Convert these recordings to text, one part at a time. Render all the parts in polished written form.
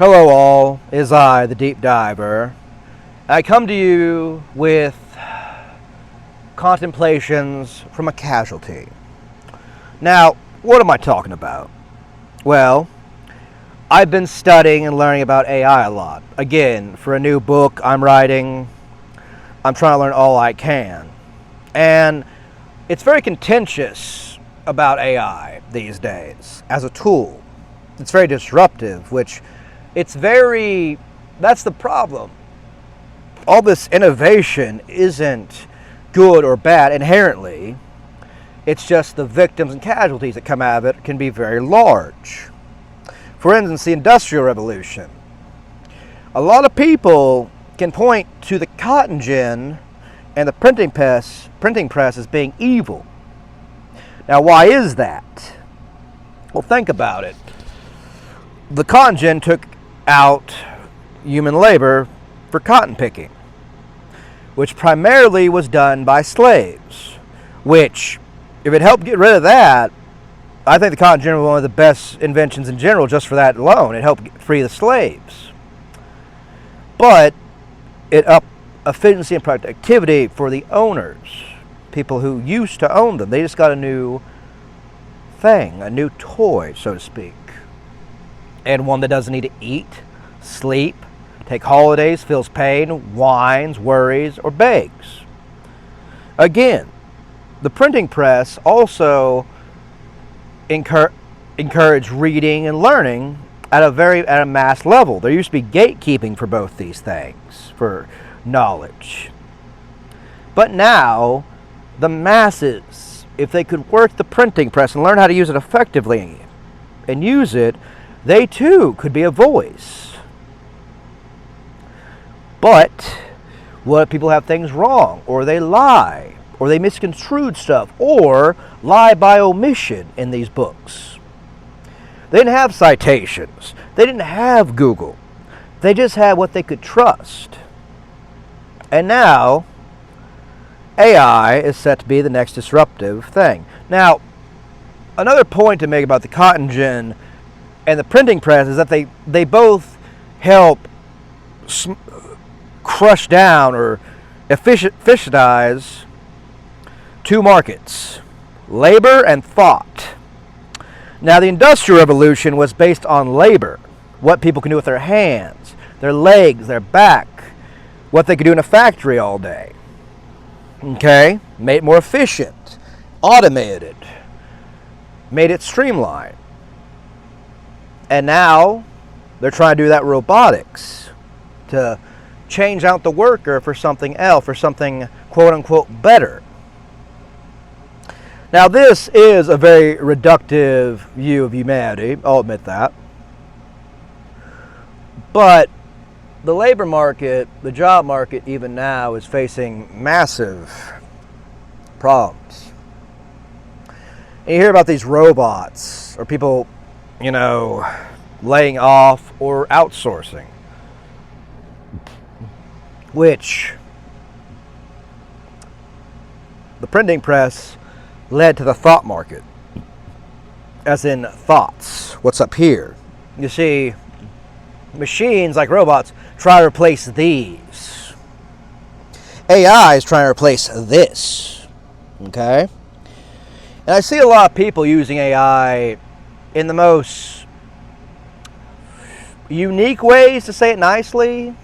Hello all, it is I, the Deep Diver. I come to you with contemplations from a casualty. Now, what am I talking about? Well, I've been studying and learning about AI a lot. Again, for a new book I'm writing, I'm trying to learn all I can. And it's very contentious about AI these days as a tool. It's very disruptive, that's the problem. All this innovation isn't good or bad inherently. It's just the victims and casualties that come out of it can be very large. For instance, the Industrial Revolution. A lot of people can point to the cotton gin and the printing press as being evil. Now, why is that? Well, think about it. The cotton gin took out human labor for cotton picking, which primarily was done by slaves, which, if it helped get rid of that, I think the cotton gin was one of the best inventions in general just for that alone. It helped free the slaves. But it upped efficiency and productivity for the owners, people who used to own them. They just got a new thing, a new toy, so to speak. And one that doesn't need to eat, sleep, take holidays, feels pain, whines, worries, or begs. Again, the printing press also encouraged reading and learning at a mass level. There used to be gatekeeping for both these things, for knowledge. But now, the masses, if they could work the printing press and learn how to use it effectively and use it, they too could be a voice. But what if people have things wrong, or they lie, or they misconstrued stuff, or lie by omission in these books? They didn't have citations. They didn't have Google. They just had what they could trust. And now, AI is set to be the next disruptive thing. Now, another point to make about the cotton gin and the printing press is that they both help crush down or efficientize two markets, labor and thought. Now, the Industrial Revolution was based on labor, what people can do with their hands, their legs, their back, what they could do in a factory all day. Okay? Made it more efficient, automated, made it streamlined. And now they're trying to do that robotics, to change out the worker for something else, for something quote-unquote better. Now, this is a very reductive view of humanity, I'll admit that. But the labor market, the job market even now, is facing massive problems. And you hear about these robots, or people, laying off or outsourcing, which the printing press led to the thought market, as in thoughts, what's up here. You see, machines like robots try to replace these. AI is trying to replace this, okay? And I see a lot of people using AI in the most unique ways, to say it nicely.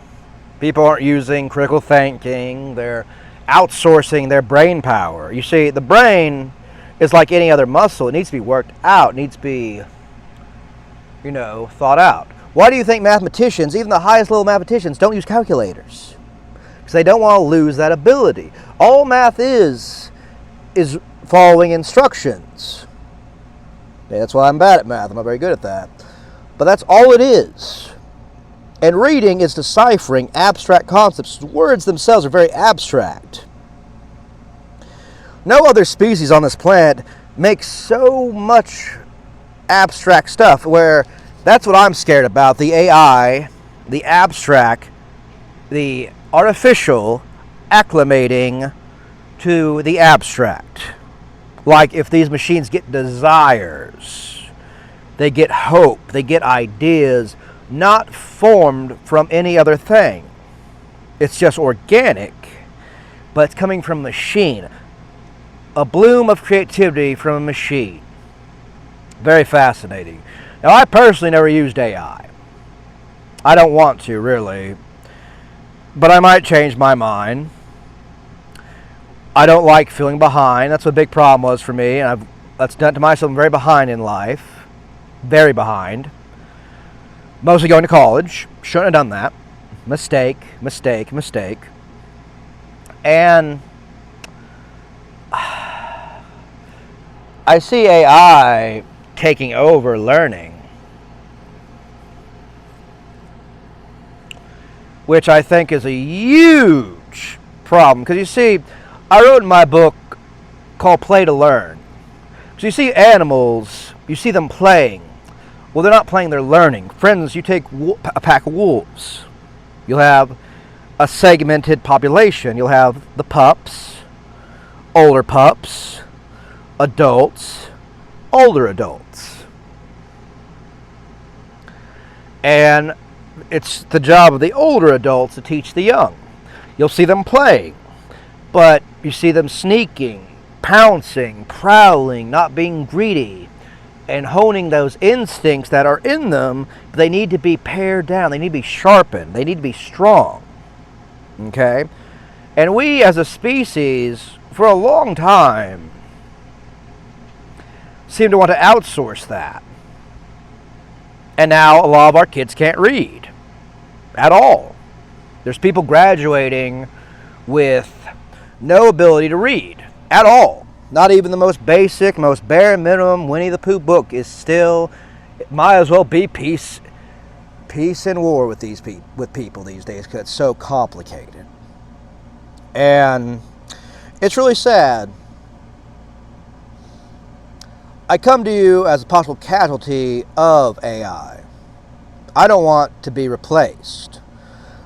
People aren't using critical thinking. They're outsourcing their brain power. You see, the brain is like any other muscle. It needs to be worked out. It needs to be, thought out. Why do you think mathematicians, even the highest level mathematicians, don't use calculators? Because they don't want to lose that ability. All math is following instructions. Yeah, that's why I'm bad at math. I'm not very good at that. But that's all it is. And reading is deciphering abstract concepts. Words themselves are very abstract. No other species on this planet makes so much abstract stuff, where that's what I'm scared about. The AI, the abstract, the artificial acclimating to the abstract. Like if these machines get desires, they get hope, they get ideas, not formed from any other thing. It's just organic, but it's coming from a machine. A bloom of creativity from a machine. Very fascinating. Now, I personally never used AI. I don't want to, really. But I might change my mind. I don't like feeling behind. That's what a big problem was for me. And that's done to myself. I'm very behind in life. Very behind. Mostly going to college. Shouldn't have done that. Mistake. And I see AI taking over learning, which I think is a huge problem. Because you see, I wrote in my book called Play to Learn. So you see animals, you see them playing. Well, they're not playing, they're learning. For instance, you take a pack of wolves. You'll have a segmented population. You'll have the pups, older pups, adults, older adults. And it's the job of the older adults to teach the young. You'll see them playing, but you see them sneaking, pouncing, prowling, not being greedy, and honing those instincts that are in them. They need to be pared down. They need to be sharpened. They need to be strong. Okay? And we as a species, for a long time, seem to want to outsource that. And now a lot of our kids can't read at all. There's people graduating with no ability to read at all. Not even the most basic, most bare minimum Winnie the Pooh book is still, it might as well be peace and war with people these days, because it's so complicated. And it's really sad. I come to you as a possible casualty of AI. I don't want to be replaced.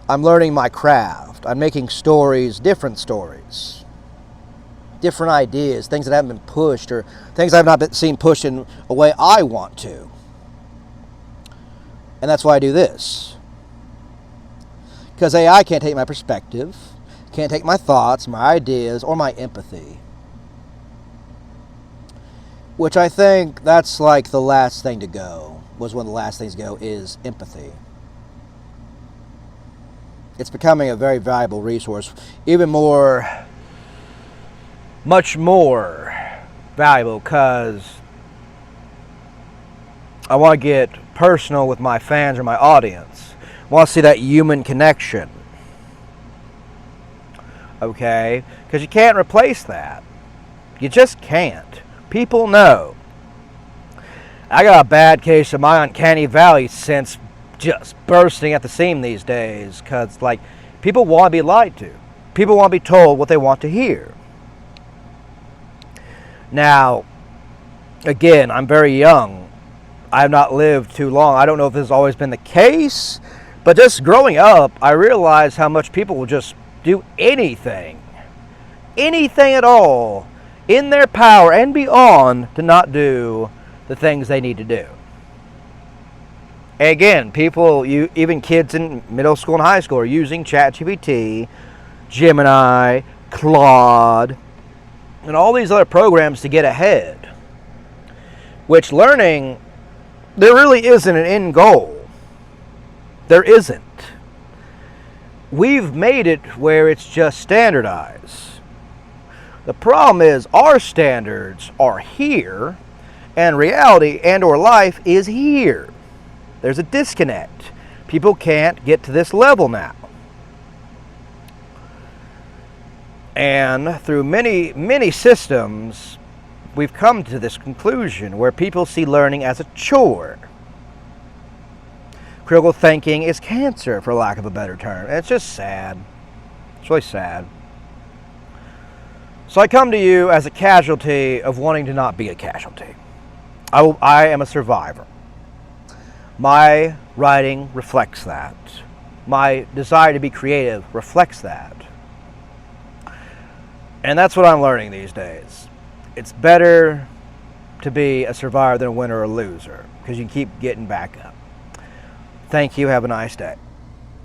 I'm learning my craft. I'm making stories, different stories. Different ideas, things that haven't been pushed, or things I've not been seen pushed in a way I want to. And that's why I do this. Because AI can't take my perspective, can't take my thoughts, my ideas, or my empathy. Which I think that's like the last thing to go. Was one of the last things to go is empathy. It's becoming a very valuable resource. Even more, much more valuable, because I want to get personal with my fans or my audience. I want to see that human connection. Okay? Because you can't replace that. You just can't. People know. I got a bad case of my uncanny valley sense just bursting at the seam these days, because like, people want to be lied to. People want to be told what they want to hear. Now, again, I'm very young. I have not lived too long. I don't know if this has always been the case, but just growing up, I realized how much people will just do anything at all, in their power and beyond, to not do the things they need to do. And again, people, even kids in middle school and high school, are using ChatGPT, Gemini, Claude, and all these other programs to get ahead. Which learning, there really isn't an end goal. There isn't. We've made it where it's just standardized. The problem is our standards are here, and reality and or life is here. There's a disconnect. People can't get to this level now. And through many systems, we've come to this conclusion where people see learning as a chore. Critical thinking is cancer, for lack of a better term. And it's just sad. It's really sad. So I come to you as a casualty of wanting to not be a casualty. I am a survivor. My writing reflects that. My desire to be creative reflects that. And that's what I'm learning these days. It's better to be a survivor than a winner or a loser, because you keep getting back up. Thank you. Have a nice day.